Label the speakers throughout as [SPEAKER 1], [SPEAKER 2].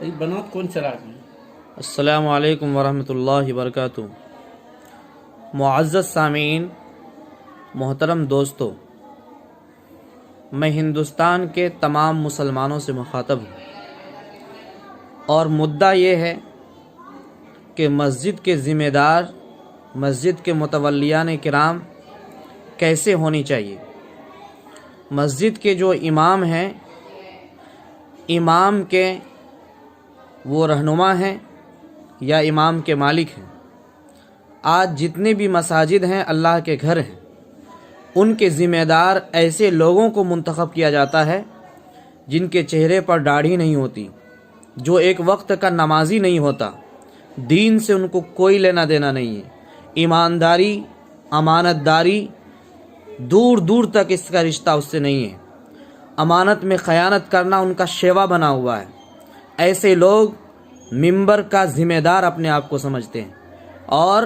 [SPEAKER 1] بنات کون چلا رہے ہیں؟
[SPEAKER 2] السلام علیکم ورحمۃ اللہ وبرکاتہ۔ معزز سامعین، محترم دوستو، میں ہندوستان کے تمام مسلمانوں سے مخاطب ہوں، اور مدعا یہ ہے کہ مسجد کے ذمہ دار، مسجد کے متولیان کرام کیسے ہونی چاہیے۔ مسجد کے جو امام ہیں، امام کے وہ رہنما ہیں یا امام کے مالک ہیں۔ آج جتنے بھی مساجد ہیں اللہ کے گھر ہیں، ان کے ذمہ دار ایسے لوگوں کو منتخب کیا جاتا ہے جن کے چہرے پر داڑھی نہیں ہوتی، جو ایک وقت کا نمازی نہیں ہوتا، دین سے ان کو کوئی لینا دینا نہیں ہے، ایمانداری، امانت داری دور دور تک اس کا رشتہ اس سے نہیں ہے، امانت میں خیانت کرنا ان کا شیوا بنا ہوا ہے۔ ایسے لوگ منبر کا ذمہ دار اپنے آپ کو سمجھتے ہیں اور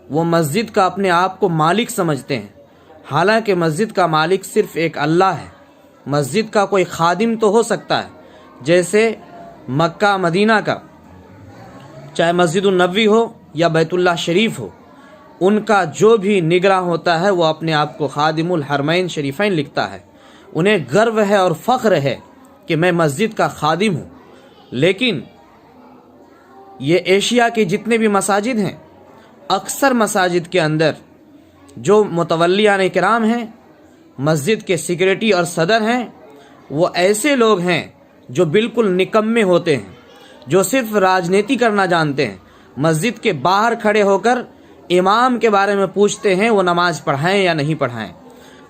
[SPEAKER 2] وہ مسجد کا اپنے آپ کو مالک سمجھتے ہیں، حالانکہ مسجد کا مالک صرف ایک اللہ ہے۔ مسجد کا کوئی خادم تو ہو سکتا ہے، جیسے مکہ مدینہ کا، چاہے مسجد النبوی ہو یا بیت اللہ شریف ہو، ان کا جو بھی نگراں ہوتا ہے وہ اپنے آپ کو خادم الحرمین شریفین لکھتا ہے، انہیں گرو ہے اور فخر ہے کہ میں مسجد کا خادم ہوں۔ لیکن یہ ایشیا کے جتنے بھی مساجد ہیں، اکثر مساجد کے اندر جو متولیان کرام ہیں، مسجد کے سیکریٹری اور صدر ہیں، وہ ایسے لوگ ہیں جو بالکل نکمے ہوتے ہیں، جو صرف راجنیتی کرنا جانتے ہیں۔ مسجد کے باہر کھڑے ہو کر امام کے بارے میں پوچھتے ہیں وہ نماز پڑھائیں یا نہیں پڑھائیں،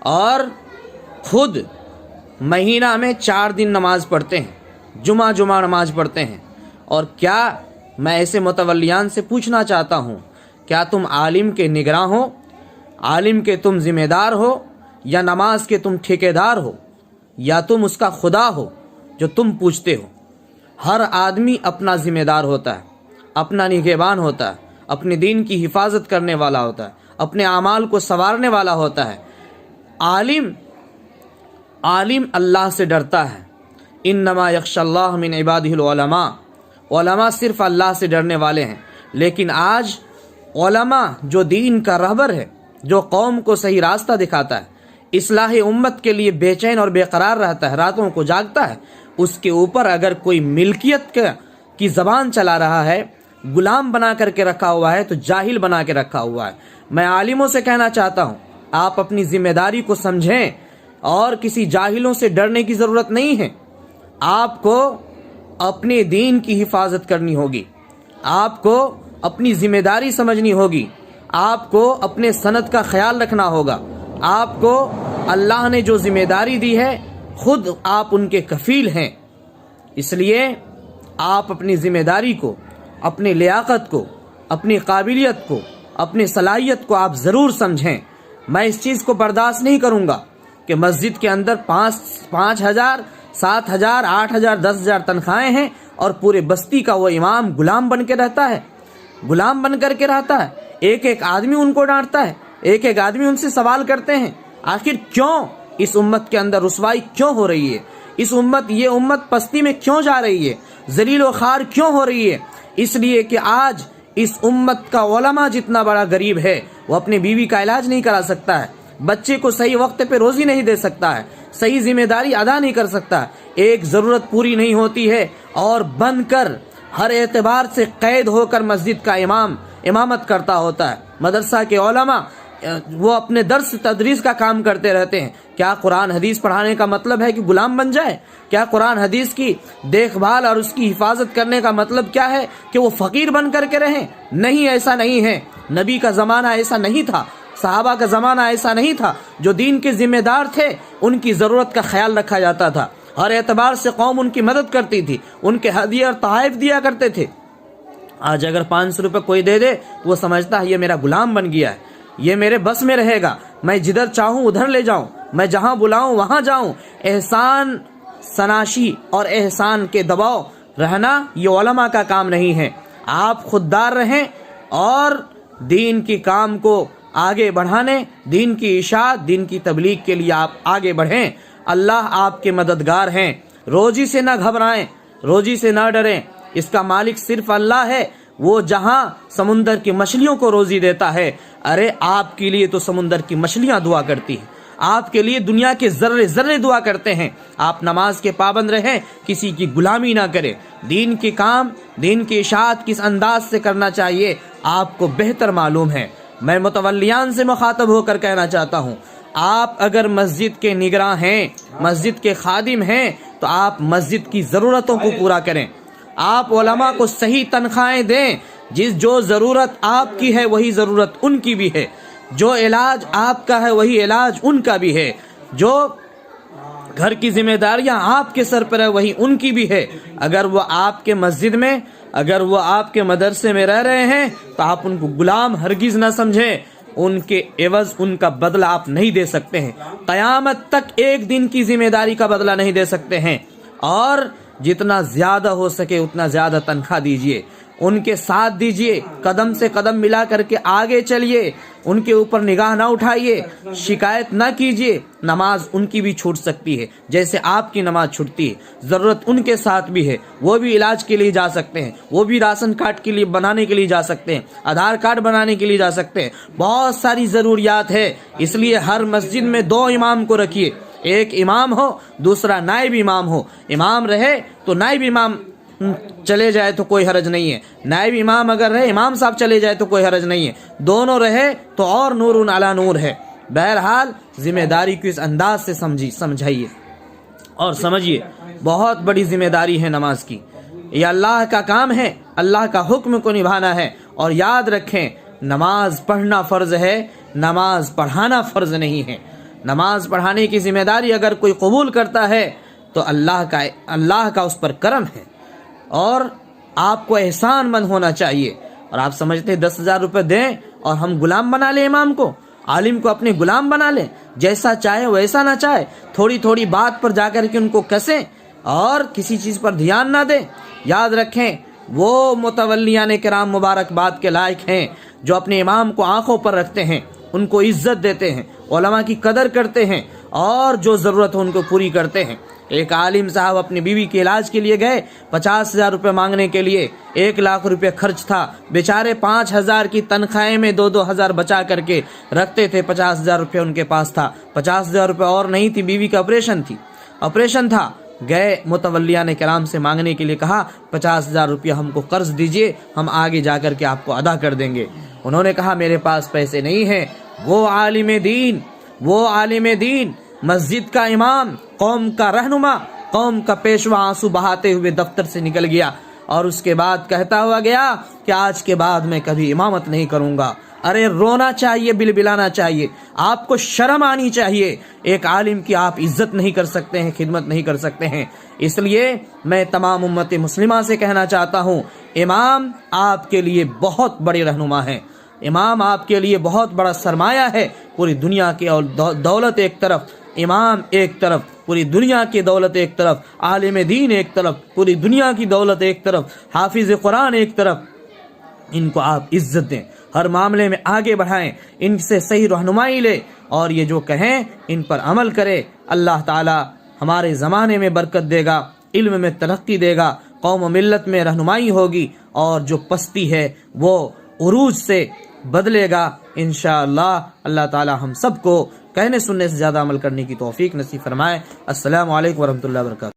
[SPEAKER 2] اور خود مہینہ میں 4 دن نماز پڑھتے ہیں، جمعہ نماز پڑھتے ہیں۔ اور کیا میں ایسے متولیان سے پوچھنا چاہتا ہوں، کیا تم عالم کے نگراں ہو، عالم کے تم ذمہ دار ہو، یا نماز کے تم ٹھیکیدار ہو، یا تم اس کا خدا ہو جو تم پوچھتے ہو؟ ہر آدمی اپنا ذمہ دار ہوتا ہے، اپنا نگہبان ہوتا ہے، اپنے دین کی حفاظت کرنے والا ہوتا ہے، اپنے اعمال کو سنوارنے والا ہوتا ہے۔ عالم اللہ سے ڈرتا ہے، انما یخشی اللہ من عبادہ العلماء، علماء صرف اللہ سے ڈرنے والے ہیں۔ لیکن آج علماء جو دین کا رہبر ہے، جو قوم کو صحیح راستہ دکھاتا ہے، اصلاح امت کے لیے بے چین اور بے قرار رہتا ہے، راتوں کو جاگتا ہے، اس کے اوپر اگر کوئی ملکیت کی زبان چلا رہا ہے، غلام بنا کر کے رکھا ہوا ہے، تو جاہل بنا کے رکھا ہوا ہے۔ میں عالموں سے کہنا چاہتا ہوں، آپ اپنی ذمہ داری کو سمجھیں اور کسی جاہلوں سے ڈرنے کی ضرورت نہیں ہے۔ آپ کو اپنے دین کی حفاظت کرنی ہوگی، آپ کو اپنی ذمہ داری سمجھنی ہوگی، آپ کو اپنے سند کا خیال رکھنا ہوگا، آپ کو اللہ نے جو ذمہ داری دی ہے خود آپ ان کے کفیل ہیں۔ اس لیے آپ اپنی ذمہ داری کو، اپنی لیاقت کو، اپنی قابلیت کو، اپنی صلاحیت کو آپ ضرور سمجھیں۔ میں اس چیز کو برداشت نہیں کروں گا کہ مسجد کے اندر 5,000 7,000 8,000 10,000 تنخواہیں ہیں اور پورے بستی کا وہ امام غلام بن کے رہتا ہے، غلام بن کر کے رہتا ہے۔ ایک ایک آدمی ان کو ڈانٹتا ہے، ایک ایک آدمی ان سے سوال کرتے ہیں، آخر کیوں اس امت کے اندر رسوائی کیوں ہو رہی ہے؟ یہ امت پستی میں کیوں جا رہی ہے؟ ذلیل و خوار کیوں ہو رہی ہے؟ اس لیے کہ آج اس امت کا علماء جتنا بڑا غریب ہے، وہ اپنی بیوی کا علاج نہیں کرا سکتا ہے، بچے کو صحیح وقت پہ روزی نہیں دے سکتا ہے، صحیح ذمہ داری ادا نہیں کر سکتا، ایک ضرورت پوری نہیں ہوتی ہے، اور بن کر ہر اعتبار سے قید ہو کر مسجد کا امامت کرتا ہوتا ہے۔ مدرسہ کے علماء وہ اپنے درس تدریس کا کام کرتے رہتے ہیں۔ کیا قرآن حدیث پڑھانے کا مطلب ہے کہ غلام بن جائے؟ کیا قرآن حدیث کی دیکھ بھال اور اس کی حفاظت کرنے کا مطلب کیا ہے کہ وہ فقیر بن کر کے رہیں؟ نہیں، ایسا نہیں ہے۔ نبی کا زمانہ ایسا نہیں تھا، صحابہ کا زمانہ ایسا نہیں تھا۔ جو دین کے ذمہ دار تھے ان کی ضرورت کا خیال رکھا جاتا تھا، ہر اعتبار سے قوم ان کی مدد کرتی تھی، ان کے ہدیے اور تحائف دیا کرتے تھے۔ آج اگر 500 روپے کوئی دے دے تو وہ سمجھتا ہے یہ میرا غلام بن گیا ہے، یہ میرے بس میں رہے گا، میں جدھر چاہوں ادھر لے جاؤں، میں جہاں بلاؤں وہاں جاؤں۔ احسان سناشی اور احسان کے دباؤ رہنا یہ علماء کا کام نہیں ہے۔ آپ خوددار رہیں اور دین کی کام کو آگے بڑھانے، دین کی اشاعت، دین کی تبلیغ کے لیے آپ آگے بڑھیں۔ اللہ آپ کے مددگار ہیں۔ روزی سے نہ گھبرائیں، روزی سے نہ ڈریں، اس کا مالک صرف اللہ ہے، وہ جہاں سمندر کی مچھلیوں کو روزی دیتا ہے، ارے آپ کے لیے تو سمندر کی مچھلیاں دعا کرتی ہیں، آپ کے لیے دنیا کے ذرے ذرے دعا کرتے ہیں۔ آپ نماز کے پابند رہیں، کسی کی غلامی نہ کریں، دین کے کام، دین کی اشاعت کس انداز سے کرنا چاہیے آپ کو بہتر معلوم ہے۔ میں متولیان سے مخاطب ہو کر کہنا چاہتا ہوں، آپ اگر مسجد کے نگراں ہیں، مسجد کے خادم ہیں، تو آپ مسجد کی ضرورتوں کو پورا کریں، آپ علماء کو صحیح تنخواہیں دیں، جو ضرورت آپ کی ہے وہی ضرورت ان کی بھی ہے، جو علاج آپ کا ہے وہی علاج ان کا بھی ہے، جو گھر کی ذمہ داریاں آپ کے سر پر ہے وہی ان کی بھی ہے۔ اگر وہ آپ کے مسجد میں، اگر وہ آپ کے مدرسے میں رہ رہے ہیں تو آپ ان کو غلام ہرگز نہ سمجھیں، ان کے عوض ان کا بدلہ آپ نہیں دے سکتے ہیں، قیامت تک ایک دن کی ذمہ داری کا بدلہ نہیں دے سکتے ہیں، اور جتنا زیادہ ہو سکے اتنا زیادہ تنخواہ دیجئے، ان کے ساتھ دیجئے، قدم سے قدم ملا کر کے آگے چلیے، ان کے اوپر نگاہ نہ اٹھائیے، شکایت نہ کیجئے۔ نماز ان کی بھی چھوٹ سکتی ہے جیسے آپ کی نماز چھوٹتی ہے، ضرورت ان کے ساتھ بھی ہے، وہ بھی علاج کے لیے جا سکتے ہیں، وہ بھی راشن کارڈ کے لیے بنانے کے لیے جا سکتے ہیں، آدھار کارڈ بنانے کے لیے جا سکتے ہیں، بہت ساری ضروریات ہے۔ اس لیے ہر مسجد میں 2 امام کو رکھیے، ایک امام ہو دوسرا نائب امام ہو، امام رہے تو نائب امام چلے جائے تو کوئی حرج نہیں ہے، نائب امام اگر رہے، امام صاحب چلے جائے تو کوئی حرج نہیں ہے، دونوں رہے تو اور نور علی نور ہے۔ بہرحال ذمہ داری کو اس انداز سے سمجھائیے اور سمجھیے، بہت بڑی ذمہ داری ہے نماز کی، یہ اللہ کا کام ہے، اللہ کا حکم کو نبھانا ہے، اور یاد رکھیں نماز پڑھنا فرض ہے، نماز پڑھانا فرض نہیں ہے۔ نماز پڑھانے کی ذمہ داری اگر کوئی قبول کرتا ہے تو اللہ کا اس پر کرم ہے، اور آپ کو احسان مند ہونا چاہیے۔ اور آپ سمجھتے ہیں 10,000 روپے دیں اور ہم غلام بنا لیں، امام کو، عالم کو اپنے غلام بنا لیں، جیسا چاہے ویسا نہ چاہے، تھوڑی تھوڑی بات پر جا کر کے ان کو کسیں اور کسی چیز پر دھیان نہ دیں۔ یاد رکھیں وہ متولیان کرام مبارکباد کے لائق ہیں جو اپنے امام کو آنکھوں پر رکھتے ہیں، ان کو عزت دیتے ہیں، علماء کی قدر کرتے ہیں، اور جو ضرورت ہو ان کو پوری کرتے ہیں۔ ایک عالم صاحب اپنی بیوی کے علاج کے لیے گئے، 50,000 روپے مانگنے کے لیے، 1 لاکھ روپے خرچ تھا، بیچارے 5,000 کی تنخواہیں میں 2,000 بچا کر کے رکھتے تھے، 50,000 روپے ان کے پاس تھا، 50,000 روپے اور نہیں تھی، بیوی کا آپریشن تھا، گئے متولیان کرام سے مانگنے کے لیے، کہا 50,000 روپیہ ہم کو قرض دیجئے، ہم آگے جا کر کے آپ کو ادا کر دیں گے۔ انہوں نے کہا میرے پاس پیسے نہیں ہیں۔ وہ عالم دین، مسجد کا امام، قوم کا رہنما، قوم کا پیشوا آنسو بہاتے ہوئے دفتر سے نکل گیا، اور اس کے بعد کہتا ہوا گیا کہ آج کے بعد میں کبھی امامت نہیں کروں گا۔ ارے رونا چاہیے، بلبلانا چاہیے، آپ کو شرم آنی چاہیے، ایک عالم کی آپ عزت نہیں کر سکتے ہیں، خدمت نہیں کر سکتے ہیں۔ اس لیے میں تمام امت مسلمہ سے کہنا چاہتا ہوں، امام آپ کے لیے بہت بڑے رہنما ہیں، امام آپ کے لیے بہت بڑا سرمایہ ہے۔ پوری دنیا کی دولت ایک طرف، امام ایک طرف، پوری دنیا کی دولت ایک طرف، عالم دین ایک طرف، پوری دنیا کی دولت ایک طرف، حافظ قرآن ایک طرف، ان کو آپ عزت دیں، ہر معاملے میں آگے بڑھائیں، ان سے صحیح رہنمائی لے، اور یہ جو کہیں ان پر عمل کرے۔ اللہ تعالی ہمارے زمانے میں برکت دے گا، علم میں ترقی دے گا، قوم و ملت میں رہنمائی ہوگی، اور جو پستی ہے وہ عروج سے بدلے گا انشاءاللہ۔ اللہ تعالی ہم سب کو کہنے سننے سے زیادہ عمل کرنے کی توفیق نصیب فرمائے۔ السلام علیکم ورحمۃ اللہ وبرکاتہ۔